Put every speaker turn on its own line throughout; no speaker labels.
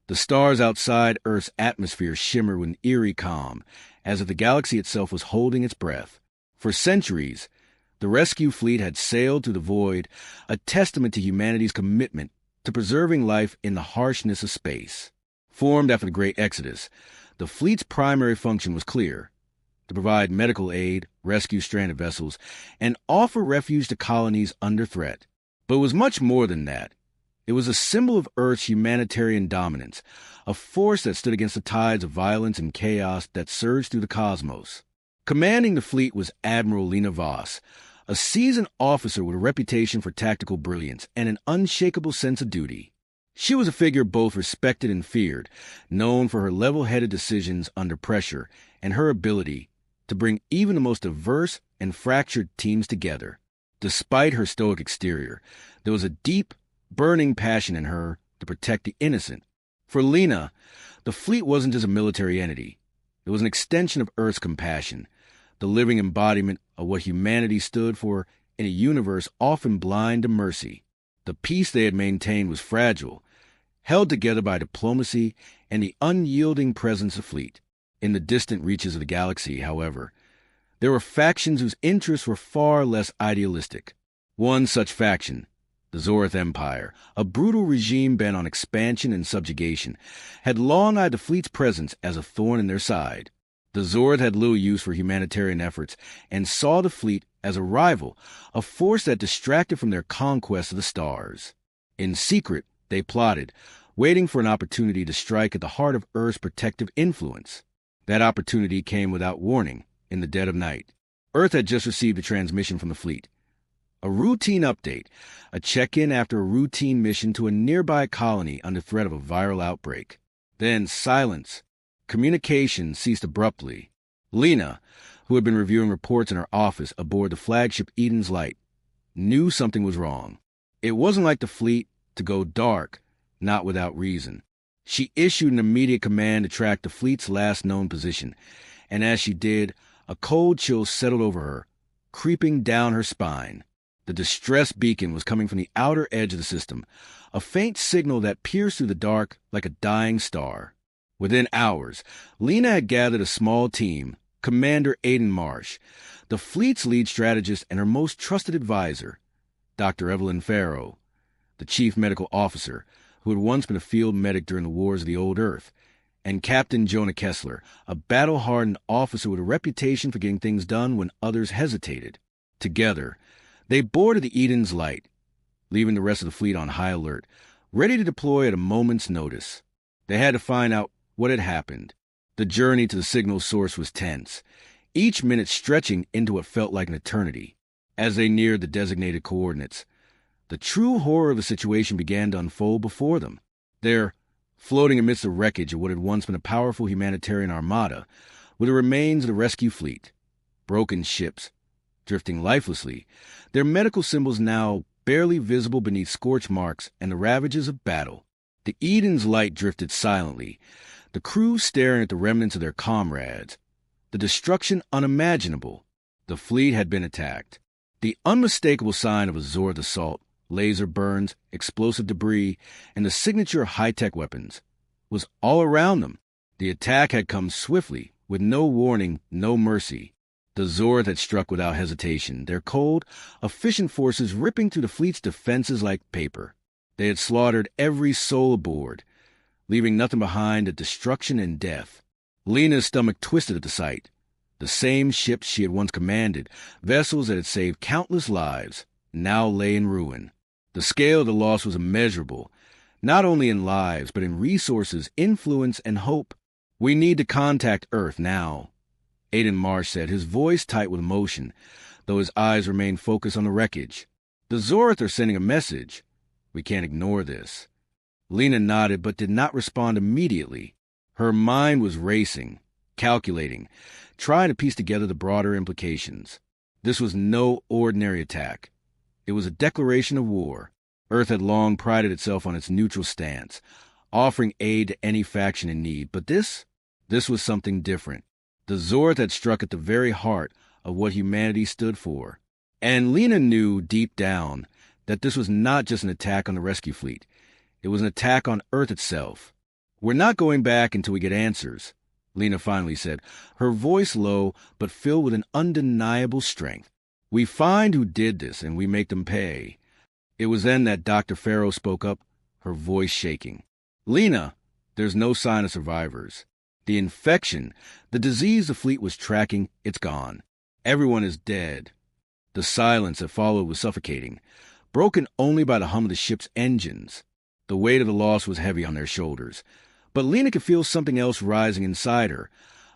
The stars outside Earth's atmosphere shimmered with an eerie calm, as if the galaxy itself was holding its breath. For centuries, the rescue fleet had sailed through the void, a testament to humanity's commitment to preserving life in the harshness of space. Formed after the Great Exodus, the fleet's primary function was clear: to provide medical aid, rescue stranded vessels, and offer refuge to colonies under threat. But it was much more than that. It was a symbol of Earth's humanitarian dominance, a force that stood against the tides of violence and chaos that surged through the cosmos. Commanding the fleet was Admiral Lena Voss, a seasoned officer with a reputation for tactical brilliance and an unshakable sense of duty. She was a figure both respected and feared, known for her level-headed decisions under pressure and her ability to bring even the most diverse and fractured teams together. Despite her stoic exterior, there was a deep, burning passion in her to protect the innocent. For Lena, the fleet wasn't just a military entity. It was an extension of Earth's compassion, the living embodiment of what humanity stood for in a universe often blind to mercy. The peace they had maintained was fragile, held together by diplomacy and the unyielding presence of fleet. In the distant reaches of the galaxy, however, there were factions whose interests were far less idealistic. One such faction, the Zorath Empire, a brutal regime bent on expansion and subjugation, had long eyed the fleet's presence as a thorn in their side. The Zorath had little use for humanitarian efforts and saw the fleet as a rival, a force that distracted from their conquest of the stars. In secret, they plotted, waiting for an opportunity to strike at the heart of Earth's protective influence. That opportunity came without warning, in the dead of night. Earth had just received a transmission from the fleet. A routine update, a check-in after a routine mission to a nearby colony under threat of a viral outbreak. Then silence. Communication ceased abruptly. Lena, who had been reviewing reports in her office aboard the flagship Eden's Light, knew something was wrong. It wasn't like the fleet to go dark, not without reason. She issued an immediate command to track the fleet's last known position, and as she did, a cold chill settled over her, creeping down her spine. The distress beacon was coming from the outer edge of the system, a faint signal that pierced through the dark like a dying star. Within hours, Lena had gathered a small team, Commander Aiden Marsh, the fleet's lead strategist and her most trusted advisor, Dr. Evelyn Farrow, the chief medical officer, who had once been a field medic during the wars of the old Earth, and Captain Jonah Kessler, a battle-hardened officer with a reputation for getting things done when others hesitated. Together, they boarded the Eden's Light, leaving the rest of the fleet on high alert, ready to deploy at a moment's notice. They had to find out what had happened. The journey to the signal source was tense, each minute stretching into what felt like an eternity. As they neared the designated coordinates, the true horror of the situation began to unfold before them. There, floating amidst the wreckage of what had once been a powerful humanitarian armada, were the remains of the rescue fleet. Broken ships, drifting lifelessly, their medical symbols now barely visible beneath scorch marks and the ravages of battle. The Eden's Light drifted silently, the crew staring at the remnants of their comrades. The destruction unimaginable. The fleet had been attacked. The unmistakable sign of a Zorath assault, laser burns, explosive debris, and the signature of high-tech weapons, was all around them. The attack had come swiftly, with no warning, no mercy. The Zorath had struck without hesitation, their cold, efficient forces ripping through the fleet's defenses like paper. They had slaughtered every soul aboard, leaving nothing behind but destruction and death. Lena's stomach twisted at the sight. The same ships she had once commanded, vessels that had saved countless lives, now lay in ruin. The scale of the loss was immeasurable, not only in lives, but in resources, influence, and hope. "We need to contact Earth now," Aiden Marsh said, his voice tight with emotion, though his eyes remained focused on the wreckage. "The Zorath are sending a message. We can't ignore this." Lena nodded but did not respond immediately. Her mind was racing, calculating, trying to piece together the broader implications. This was no ordinary attack. It was a declaration of war. Earth had long prided itself on its neutral stance, offering aid to any faction in need, but this was something different. The Zorath had struck at the very heart of what humanity stood for. And Lena knew deep down that this was not just an attack on the rescue fleet. It was an attack on Earth itself. "We're not going back until we get answers," Lena finally said, her voice low but filled with an undeniable strength. "We find who did this, and we make them pay." It was then that Dr. Farrow spoke up, her voice shaking. "Lena, there's no sign of survivors. The infection, the disease the fleet was tracking, it's gone. Everyone is dead." The silence that followed was suffocating, broken only by the hum of the ship's engines. The weight of the loss was heavy on their shoulders, but Lena could feel something else rising inside her,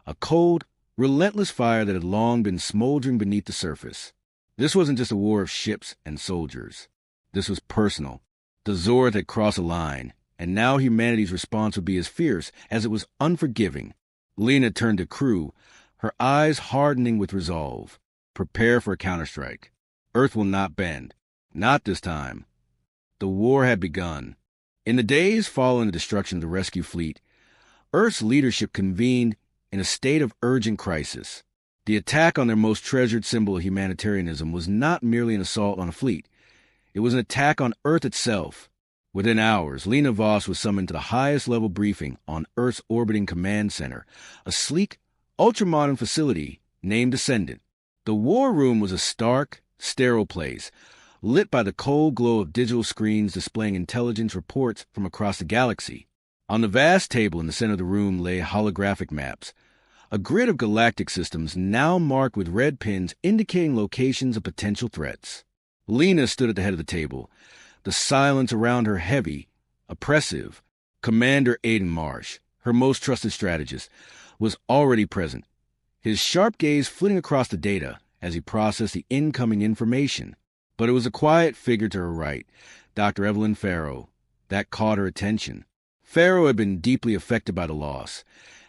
a cold, relentless fire that had long been smoldering beneath the surface. This wasn't just a war of ships and soldiers. This was personal. The Zorath had crossed a line, and now humanity's response would be as fierce as it was unforgiving. Lena turned to crew, her eyes hardening with resolve. Prepare for a counterstrike. Earth will not bend. Not this time. The war had begun. In the days following the destruction of the rescue fleet, Earth's leadership convened in a state of urgent crisis. The attack on their most treasured symbol of humanitarianism was not merely an assault on a fleet. It was an attack on Earth itself. Within hours, Lena Voss was summoned to the highest-level briefing on Earth's orbiting command center, a sleek, ultramodern facility named Ascendant. The war room was a stark, sterile place, lit by the cold glow of digital screens displaying intelligence reports from across the galaxy. On the vast table in the center of the room lay holographic maps, a grid of galactic systems now marked with red pins indicating locations of potential threats. Lena stood at the head of the table, the silence around her heavy, oppressive. Commander Aiden Marsh, her most trusted strategist, was already present, his sharp gaze flitting across the data as he processed the incoming information. But it was a quiet figure to her right, Dr. Evelyn Farrow, that caught her attention. Farrow had been deeply affected by the loss,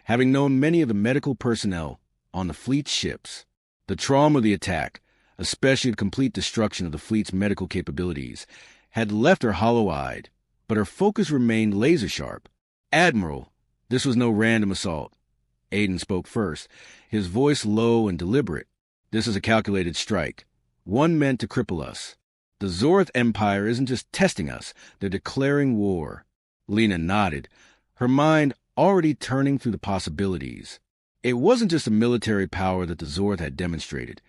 having known many of the medical personnel on the fleet's ships. The trauma of the attack, especially the complete destruction of the fleet's medical capabilities, had left her hollow-eyed, but her focus remained laser-sharp. "Admiral, this was no random assault." Aiden spoke first, his voice low and deliberate. "This is a calculated strike, one meant to cripple us. The Zorath Empire isn't just testing us, they're declaring war." Lena nodded, her mind already turning through the possibilities. It wasn't just the military power that the Zorath had demonstrated.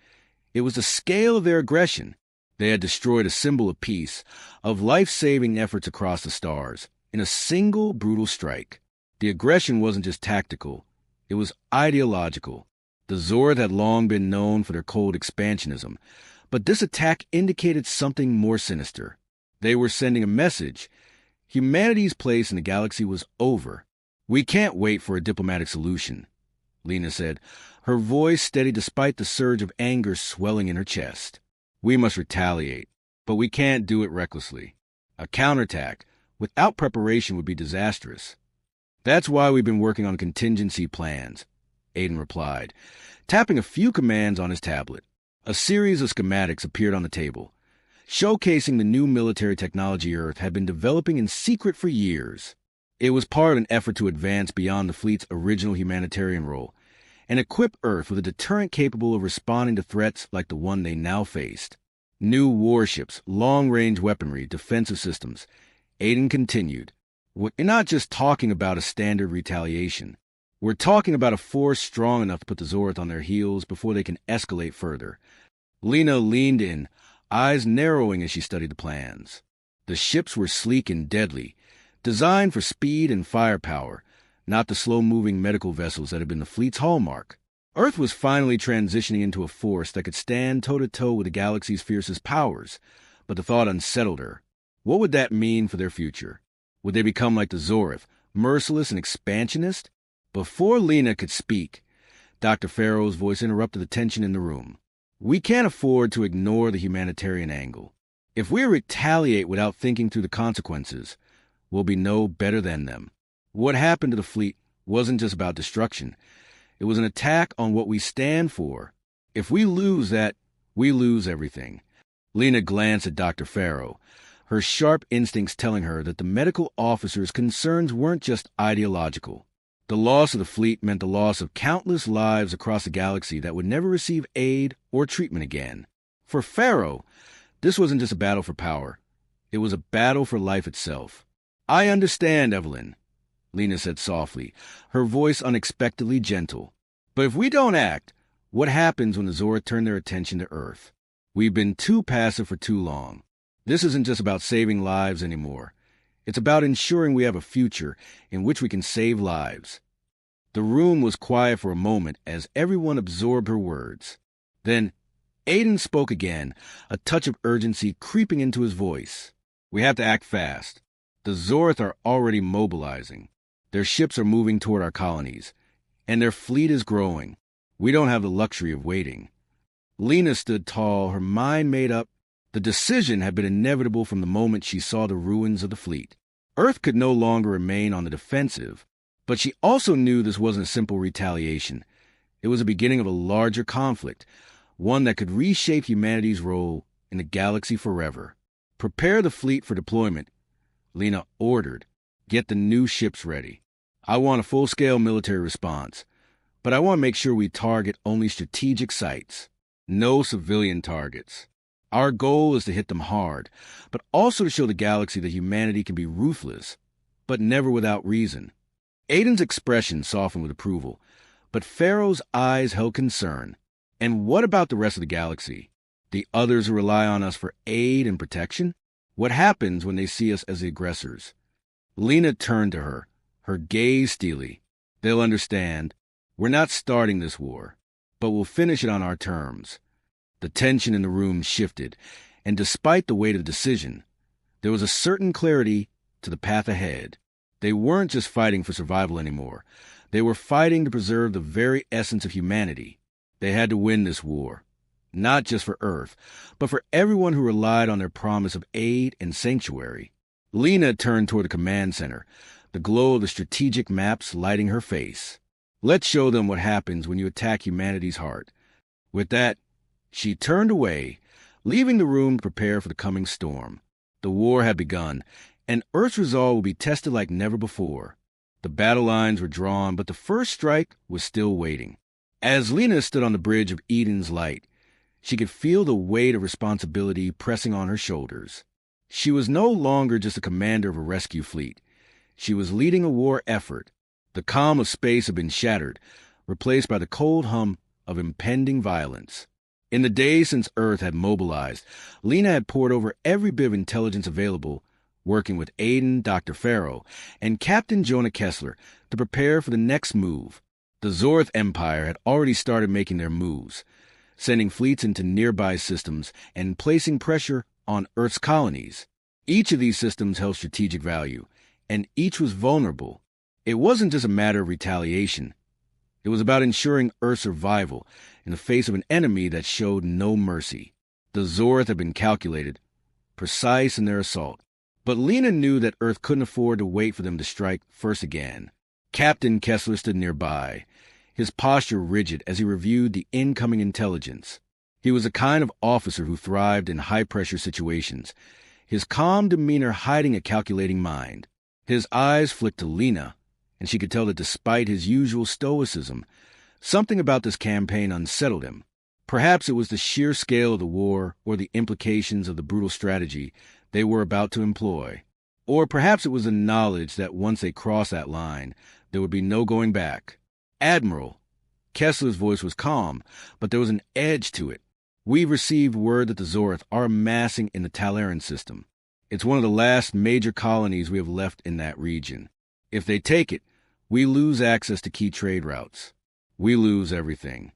It was the scale of their aggression. They had destroyed a symbol of peace, of life-saving efforts across the stars, in a single brutal strike. The aggression wasn't just tactical. It was ideological. The Zorath had long been known for their cold expansionism, but this attack indicated something more sinister. They were sending a message. Humanity's place in the galaxy was over. "We can't wait for a diplomatic solution," Lena said, her voice steady despite the surge of anger swelling in her chest. "We must retaliate, but we can't do it recklessly. A counterattack without preparation would be disastrous." "That's why we've been working on contingency plans," Aiden replied, tapping a few commands on his tablet. A series of schematics appeared on the table, showcasing the new military technology Earth had been developing in secret for years. It was part of an effort to advance beyond the fleet's original humanitarian role and equip Earth with a deterrent capable of responding to threats like the one they now faced. New warships, long-range weaponry, defensive systems. Aiden continued. "We're not just talking about a standard retaliation. We're talking about a force strong enough to put the Zorath on their heels before they can escalate further." Lena leaned in, eyes narrowing as she studied the plans. The ships were sleek and deadly, designed for speed and firepower, not the slow-moving medical vessels that had been the fleet's hallmark. Earth was finally transitioning into a force that could stand toe-to-toe with the galaxy's fiercest powers, but the thought unsettled her. What would that mean for their future? Would they become like the Zorath, merciless and expansionist? Before Lena could speak, Dr. Farrow's voice interrupted the tension in the room. "We can't afford to ignore the humanitarian angle. If we retaliate without thinking through the consequences, we'll be no better than them. What happened to the fleet wasn't just about destruction. It was an attack on what we stand for. If we lose that, we lose everything." Lena glanced at Dr. Farrow, her sharp instincts telling her that the medical officer's concerns weren't just ideological. The loss of the fleet meant the loss of countless lives across the galaxy that would never receive aid or treatment again. For Farrow, this wasn't just a battle for power. It was a battle for life itself. "I understand, Evelyn," Lena said softly, her voice unexpectedly gentle. But if we don't act, what happens when the Zorath turn their attention to Earth? We've been too passive for too long. This isn't just about saving lives anymore. It's about ensuring we have a future in which we can save lives. The room was quiet for a moment as everyone absorbed her words. Then Aiden spoke again, a touch of urgency creeping into his voice. We have to act fast. The Zorath are already mobilizing. Their ships are moving toward our colonies, and their fleet is growing. We don't have the luxury of waiting. Lena stood tall, her mind made up. The decision had been inevitable from the moment she saw the ruins of the fleet. Earth could no longer remain on the defensive, but she also knew this wasn't a simple retaliation. It was the beginning of a larger conflict, one that could reshape humanity's role in the galaxy forever. Prepare the fleet for deployment, Lena ordered. Get the new ships ready. I want a full-scale military response, but I want to make sure we target only strategic sites. No civilian targets. Our goal is to hit them hard, but also to show the galaxy that humanity can be ruthless, but never without reason. Aiden's expression softened with approval, but Farrow's eyes held concern. And what about the rest of the galaxy? The others who rely on us for aid and protection? What happens when they see us as the aggressors? Lena turned to her, her gaze steely. They'll understand. We're not starting this war, but we'll finish it on our terms. The tension in the room shifted, and despite the weight of the decision, there was a certain clarity to the path ahead. They weren't just fighting for survival anymore. They were fighting to preserve the very essence of humanity. They had to win this war, not just for Earth, but for everyone who relied on their promise of aid and sanctuary. Lena turned toward the command center, the glow of the strategic maps lighting her face. Let's show them what happens when you attack humanity's heart. With that, she turned away, leaving the room to prepare for the coming storm. The war had begun, and Earth's resolve would be tested like never before. The battle lines were drawn, but the first strike was still waiting. As Lena stood on the bridge of Eden's light, she could feel the weight of responsibility pressing on her shoulders. She was no longer just a commander of a rescue fleet. She was leading a war effort. The calm of space had been shattered, replaced by the cold hum of impending violence. In the days since Earth had mobilized, Lena had poured over every bit of intelligence available, working with Aiden, Dr. Farrow, and Captain Jonah Kessler to prepare for the next move. The Zorath Empire had already started making their moves, sending fleets into nearby systems and placing pressure on Earth's colonies. Each of these systems held strategic value, and each was vulnerable. It wasn't just a matter of retaliation. It was about ensuring Earth's survival in the face of an enemy that showed no mercy. The Zorath had been calculated, precise in their assault, but Lena knew that Earth couldn't afford to wait for them to strike first again. Captain Kessler stood nearby, his posture rigid as he reviewed the incoming intelligence. He was the kind of officer who thrived in high-pressure situations, his calm demeanor hiding a calculating mind. His eyes flicked to Lena, and she could tell that despite his usual stoicism, something about this campaign unsettled him. Perhaps it was the sheer scale of the war or the implications of the brutal strategy they were about to employ. Or perhaps it was the knowledge that once they crossed that line, there would be no going back. Admiral, Kessler's voice was calm, but there was an edge to it. We've received word that the Zorath are amassing in the Talaran system. It's one of the last major colonies we have left in that region. If they take it, we lose access to key trade routes. We lose everything.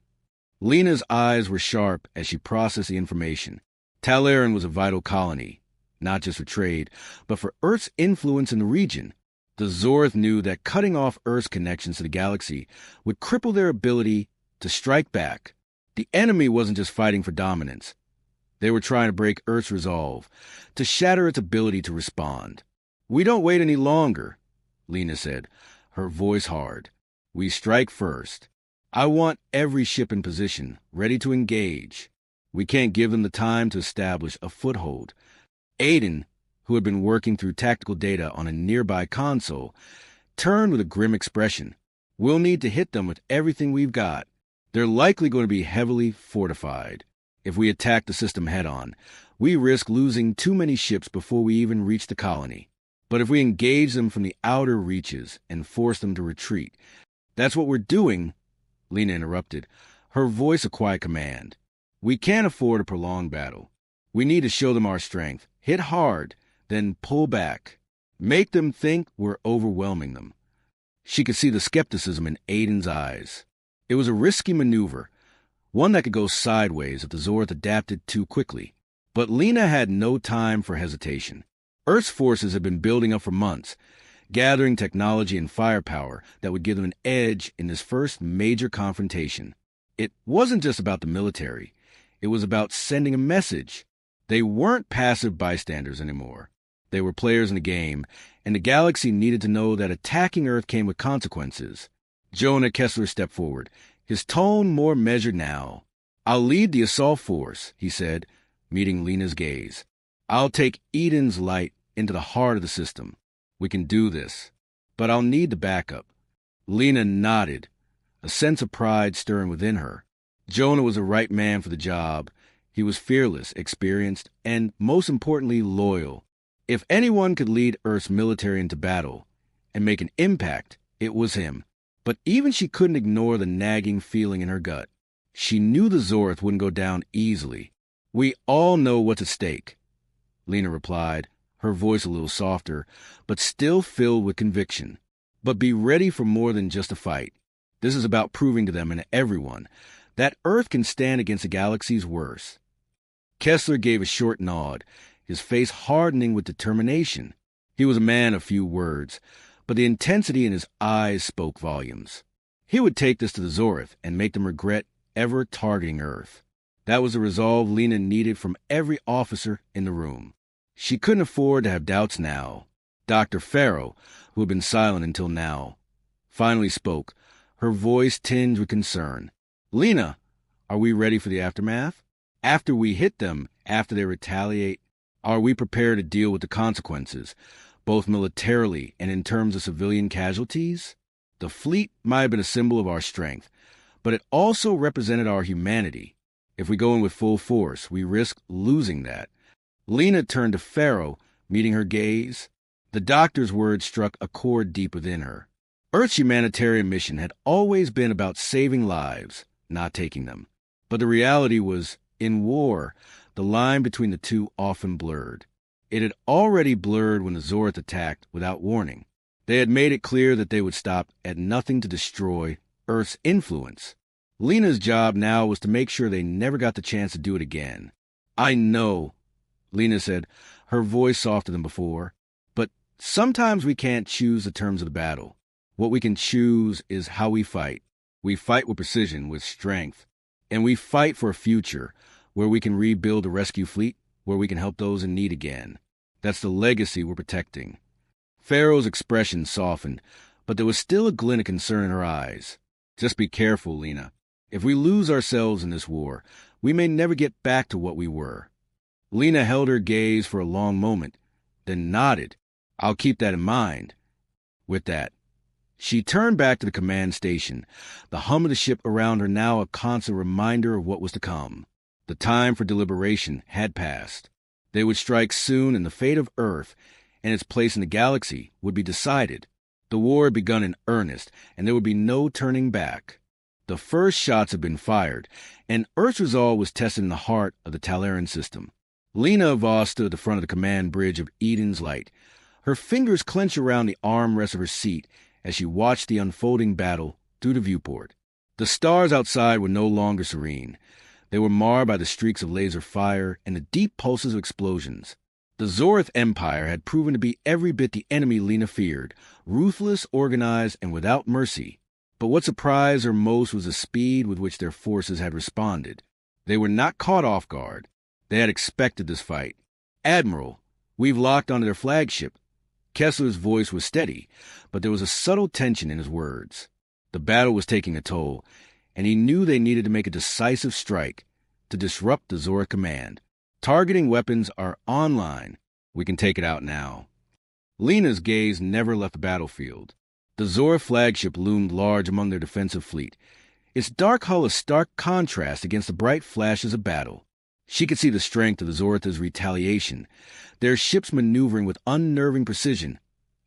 Lena's eyes were sharp as she processed the information. Talaran was a vital colony, not just for trade, but for Earth's influence in the region. The Zorath knew that cutting off Earth's connections to the galaxy would cripple their ability to strike back. The enemy wasn't just fighting for dominance. They were trying to break Earth's resolve, to shatter its ability to respond. We don't wait any longer, Lena said, her voice hard. We strike first. I want every ship in position, ready to engage. We can't give them the time to establish a foothold. Aiden, who had been working through tactical data on a nearby console, turned with a grim expression. We'll need to hit them with everything we've got. They're likely going to be heavily fortified. If we attack the system head-on, we risk losing too many ships before we even reach the colony. But if we engage them from the outer reaches and force them to retreat, that's what we're doing, Lena interrupted, her voice a quiet command. We can't afford a prolonged battle. We need to show them our strength, hit hard, then pull back. Make them think we're overwhelming them. She could see the skepticism in Aiden's eyes. It was a risky maneuver, one that could go sideways if the Zorath adapted too quickly. But Lena had no time for hesitation. Earth's forces had been building up for months, gathering technology and firepower that would give them an edge in this first major confrontation. It wasn't just about the military. It was about sending a message. They weren't passive bystanders anymore. They were players in the game, and the galaxy needed to know that attacking Earth came with consequences. Jonah Kessler stepped forward, his tone more measured now. I'll lead the assault force, he said, meeting Lena's gaze. I'll take Eden's light into the heart of the system. We can do this, but I'll need the backup. Lena nodded, a sense of pride stirring within her. Jonah was the right man for the job. He was fearless, experienced, and, most importantly, loyal. If anyone could lead Earth's military into battle and make an impact, it was him. But even she couldn't ignore the nagging feeling in her gut. She knew the Zorath wouldn't go down easily. We all know what's at stake, Lena replied, her voice a little softer, but still filled with conviction. But be ready for more than just a fight. This is about proving to them and everyone that Earth can stand against the galaxy's worst. Kessler gave a short nod, his face hardening with determination. He was a man of few words, but the intensity in his eyes spoke volumes. He would take this to the Zorath and make them regret ever targeting Earth. That was the resolve Lena needed from every officer in the room. She couldn't afford to have doubts now. Dr. Farrow, who had been silent until now, finally spoke, her voice tinged with concern. Lena, are we ready for the aftermath? After we hit them, after they retaliate, are we prepared to deal with the consequences, both militarily and in terms of civilian casualties? The fleet might have been a symbol of our strength, but it also represented our humanity. If we go in with full force, we risk losing that. Lena turned to Farrow, meeting her gaze. The doctor's words struck a chord deep within her. Earth's humanitarian mission had always been about saving lives, not taking them. But the reality was, in war, the line between the two often blurred. It had already blurred when the Zorath attacked without warning. They had made it clear that they would stop at nothing to destroy Earth's influence. Lena's job now was to make sure they never got the chance to do it again. I know, Lena said, her voice softer than before, but sometimes we can't choose the terms of the battle. What we can choose is how we fight. We fight with precision, with strength, and we fight for a future where we can rebuild a rescue fleet, where we can help those in need again. That's the legacy we're protecting. Farrow's expression softened, but there was still a glint of concern in her eyes. Just be careful, Lena. If we lose ourselves in this war, we may never get back to what we were. Lena held her gaze for a long moment, then nodded. I'll keep that in mind. With that, she turned back to the command station, the hum of the ship around her now a constant reminder of what was to come. The time for deliberation had passed. They would strike soon, and the fate of Earth and its place in the galaxy would be decided. The war had begun in earnest, and there would be no turning back. The first shots had been fired, and Earth's resolve was tested in the heart of the Talaran system. Lena Voss stood at the front of the command bridge of Eden's Light, her fingers clenched around the armrest of her seat as she watched the unfolding battle through the viewport. The stars outside were no longer serene. They were marred by the streaks of laser fire and the deep pulses of explosions. The Zorath Empire had proven to be every bit the enemy Lena feared, ruthless, organized, and without mercy. But what surprised her most was the speed with which their forces had responded. They were not caught off guard. They had expected this fight. Admiral, we've locked onto their flagship. Kessler's voice was steady, but there was a subtle tension in his words. The battle was taking a toll, and he knew they needed to make a decisive strike to disrupt the Zorath command. Targeting weapons are online. We can take it out now. Lena's gaze never left the battlefield. The Zorath flagship loomed large among their defensive fleet, its dark hull a stark contrast against the bright flashes of battle. She could see the strength of the Zorath's Retaliation, their ships maneuvering with unnerving precision,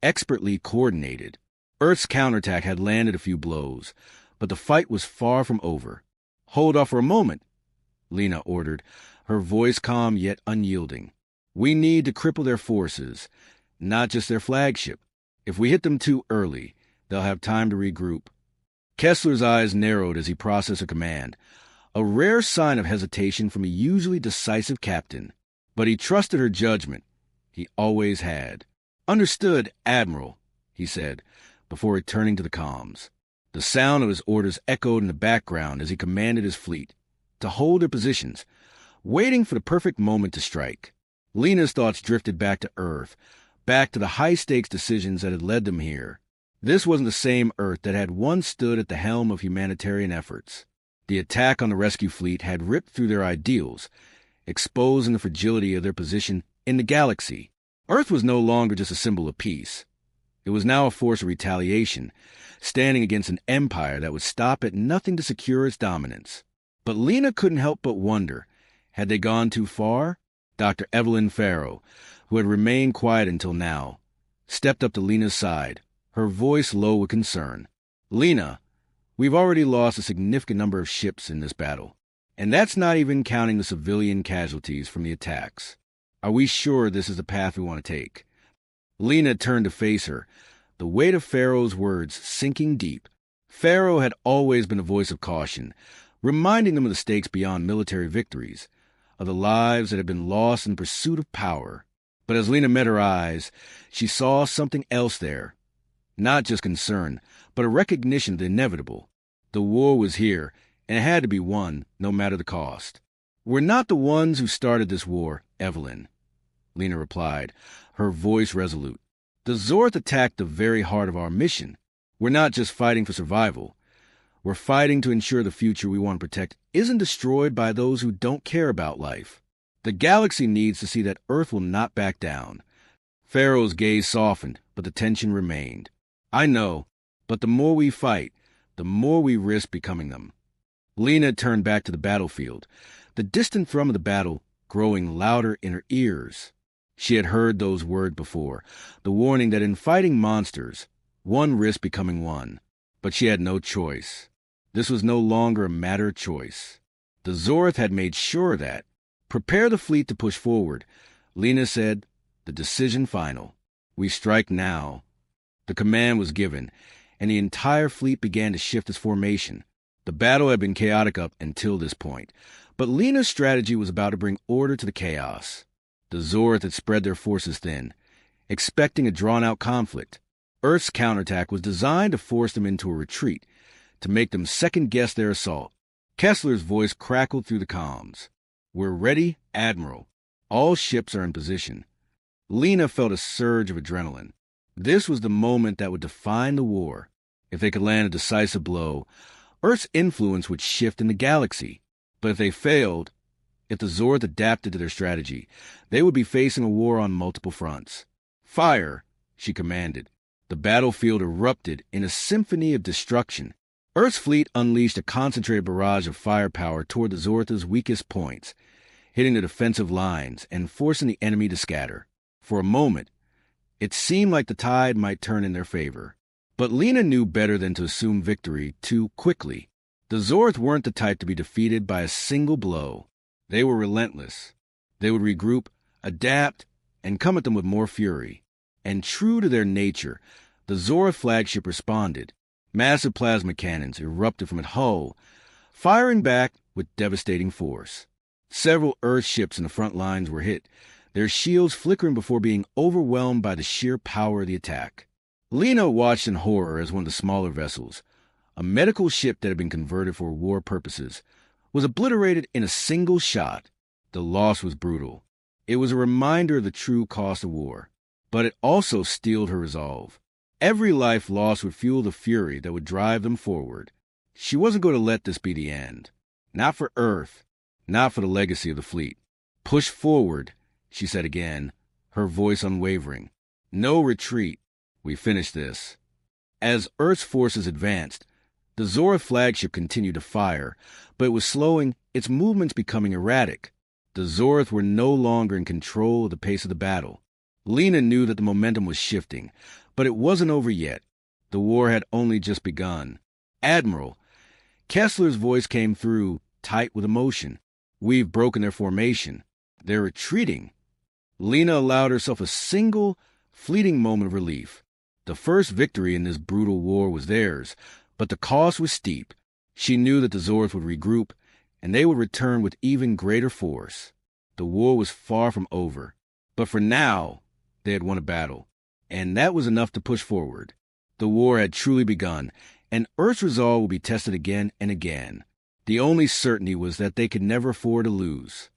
expertly coordinated. Earth's counterattack had landed a few blows, but the fight was far from over. "Hold off for a moment," Lena ordered, her voice calm yet unyielding. "We need to cripple their forces, not just their flagship. If we hit them too early, they'll have time to regroup." Kessler's eyes narrowed as he processed a command, a rare sign of hesitation from a usually decisive captain. But he trusted her judgment. He always had. "Understood, Admiral," he said, before returning to the comms. The sound of his orders echoed in the background as he commanded his fleet to hold their positions, waiting for the perfect moment to strike. Lena's thoughts drifted back to Earth, back to the high-stakes decisions that had led them here. This wasn't the same Earth that had once stood at the helm of humanitarian efforts. The attack on the rescue fleet had ripped through their ideals, exposing the fragility of their position in the galaxy. Earth was no longer just a symbol of peace. It was now a force of retaliation, standing against an empire that would stop at nothing to secure its dominance. But Lena couldn't help but wonder, had they gone too far? Dr. Evelyn Farrow, who had remained quiet until now, stepped up to Lena's side, her voice low with concern. "Lena, we've already lost a significant number of ships in this battle, and that's not even counting the civilian casualties from the attacks. Are we sure this is the path we want to take?" Lena turned to face her, the weight of Farrow's words sinking deep. Farrow had always been a voice of caution, reminding them of the stakes beyond military victories, of the lives that had been lost in pursuit of power. But as Lena met her eyes, she saw something else there. Not just concern, but a recognition of the inevitable. The war was here, and it had to be won, no matter the cost. "We're not the ones who started this war, Evelyn," Lena replied, her voice resolute. "The Zorath attacked the very heart of our mission. We're not just fighting for survival. We're fighting to ensure the future we want to protect isn't destroyed by those who don't care about life. The galaxy needs to see that Earth will not back down." Farrow's gaze softened, but the tension remained. "I know, but the more we fight, the more we risk becoming them." Lena turned back to the battlefield, the distant thrum of the battle growing louder in her ears. She had heard those words before, the warning that in fighting monsters, one risked becoming one. But she had no choice. This was no longer a matter of choice. The Zorath had made sure that. "Prepare the fleet to push forward," Lena said, the decision final. "We strike now." The command was given, and the entire fleet began to shift its formation. The battle had been chaotic up until this point, but Lena's strategy was about to bring order to the chaos. The Zorath had spread their forces thin, expecting a drawn-out conflict. Earth's counterattack was designed to force them into a retreat, to make them second-guess their assault. Kessler's voice crackled through the comms. "We're ready, Admiral. All ships are in position." Lena felt a surge of adrenaline. This was the moment that would define the war. If they could land a decisive blow, Earth's influence would shift in the galaxy. But if they failed, if the Zorath adapted to their strategy, they would be facing a war on multiple fronts. "Fire," she commanded. The battlefield erupted in a symphony of destruction. Earth's fleet unleashed a concentrated barrage of firepower toward the Zorath's weakest points, hitting the defensive lines and forcing the enemy to scatter. For a moment, it seemed like the tide might turn in their favor. But Lena knew better than to assume victory too quickly. The Zorath weren't the type to be defeated by a single blow. They were relentless. They would regroup, adapt, and come at them with more fury. And true to their nature, the Zorath flagship responded. Massive plasma cannons erupted from its hull, firing back with devastating force. Several Earth ships in the front lines were hit, their shields flickering before being overwhelmed by the sheer power of the attack. Lena watched in horror as one of the smaller vessels, a medical ship that had been converted for war purposes, was obliterated in a single shot. The loss was brutal. It was a reminder of the true cost of war. But it also steeled her resolve. Every life lost would fuel the fury that would drive them forward. She wasn't going to let this be the end. Not for Earth, not for the legacy of the fleet. "Push forward," she said again, her voice unwavering. "No retreat. We finish this." As Earth's forces advanced, the Zorath flagship continued to fire, but it was slowing, its movements becoming erratic. The Zorath were no longer in control of the pace of the battle. Lena knew that the momentum was shifting, but it wasn't over yet. The war had only just begun. "Admiral," Kessler's voice came through, tight with emotion. "We've broken their formation. They're retreating." Lena allowed herself a single, fleeting moment of relief. The first victory in this brutal war was theirs, but the cost was steep. She knew that the Zorath would regroup, and they would return with even greater force. The war was far from over, but for now, they had won a battle, and that was enough to push forward. The war had truly begun, and Earth's resolve would be tested again and again. The only certainty was that they could never afford to lose.